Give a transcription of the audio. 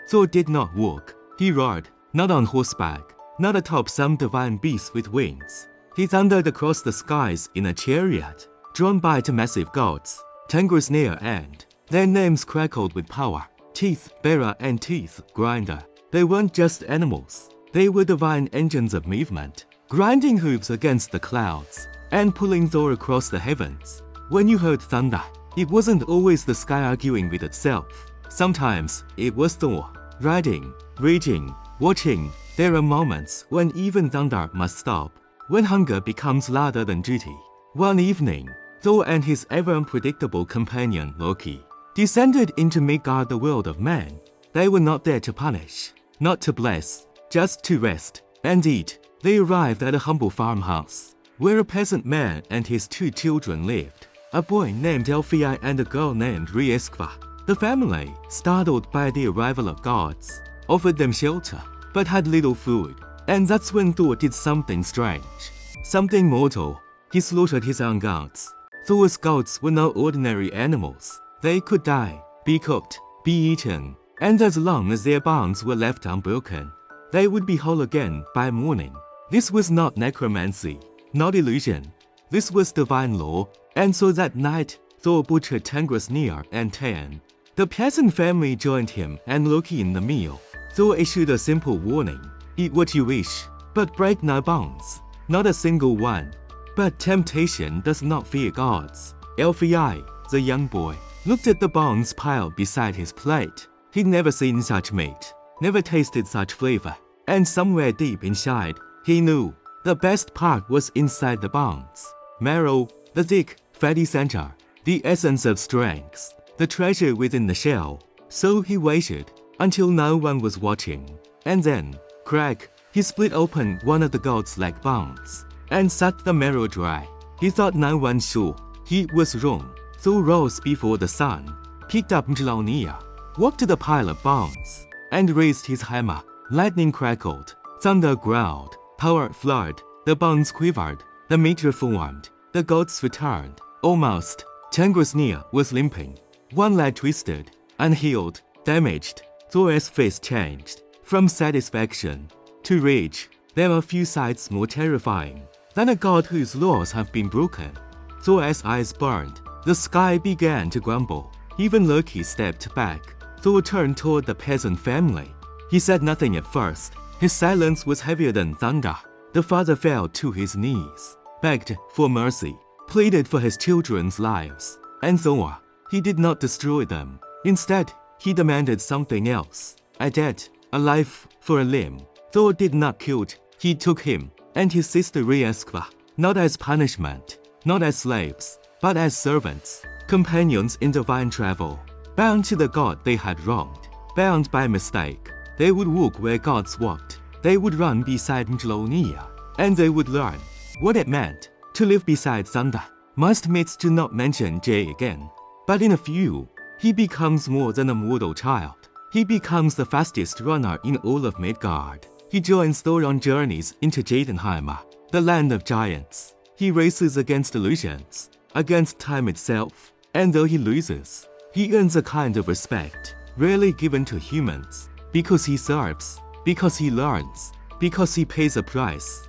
Thor did not walk. He rode, not on horseback, not atop some divine beast with wings. He thundered across the skies in a chariot, drawn by two massive gods, Tanngrisnir and. Their names crackled with power. Teeth bearer and teeth grinder. They weren't just animals. They were divine engines of movement, grinding hooves against the clouds, and pulling Thor across the heavens. When you heard thunder, it wasn't always the sky arguing with itself. Sometimes it was Thor, riding, raging, watching. There are moments when even thunder must stop, when hunger becomes louder than duty. One evening, Thor and his ever-unpredictable companion Loki descended into Midgard, the world of men. They were not there to punish, not to bless, just to rest and eat. They arrived at a humble farmhouse, where a peasant man and his 2 children lived, a boy named Elfii and a girl named Rieskva. The family, startled by the arrival of gods, offered them shelter, but had little food. And that's when Thor did something strange, something mortal. He slaughtered his own gods. Thor's gods were no ordinary animals. They could die, be cooked, be eaten, and as long as their bones were left unbroken, they would be whole again by morning. This was not necromancy, not illusion. This was divine law. And so that night, Thor butchered Tanngrisnir and Tanngnjóstr. The peasant family joined him and Loki in the meal. Thor issued a simple warning: eat what you wish, but break no bones, not a single one. But temptation does not fear gods. Elfii, the young boy, looked at the bones piled beside his plate. He'd never seen such meat, never tasted such flavor. And somewhere deep inside, he knew the best part was inside the bones. Marrow, the thick, fatty center, the essence of strength, the treasure within the shell. So he waited until no one was watching. And then, crack, he split open one of the gods' leg bones and sucked the marrow dry. He thought no one should. He was wrong. Thor rose before the sun, picked up Mjolnir, walked to the pile of bones, and raised his hammer. Lightning crackled, thunder growled, power flowed, the bones quivered, the meat reformed, the gods returned. Almost. Tanngrisnir was limping, one leg twisted, unhealed, damaged. Thor's face changed, from satisfaction to rage. There are few sights more terrifying than a god whose laws have been broken. Thor's eyes burned. The sky began to grumble. Even Loki stepped back. Thor turned toward the peasant family. He said nothing at first. His silence was heavier than thunder. The father fell to his knees, begged for mercy, pleaded for his children's lives. And Thor, he did not destroy them. Instead, he demanded something else. A debt, a life for a limb. Thor did not kill. He took him and his sister Rieskva, not as punishment, not as slaves, but as servants, companions in divine travel, bound to the god they had wronged, bound by mistake. They would walk where gods walked. They would run beside Mjolnir, and they would learn what it meant to live beside thunder. Must meets to not mention Jay again. But in a few, he becomes more than a mortal child. He becomes the fastest runner in all of Midgard. He joins Thor on journeys into Jotunheim, the land of giants. He races against illusions, against time itself. And though he loses, he earns a kind of respect rarely given to humans, because he serves, because he learns, because he pays a price.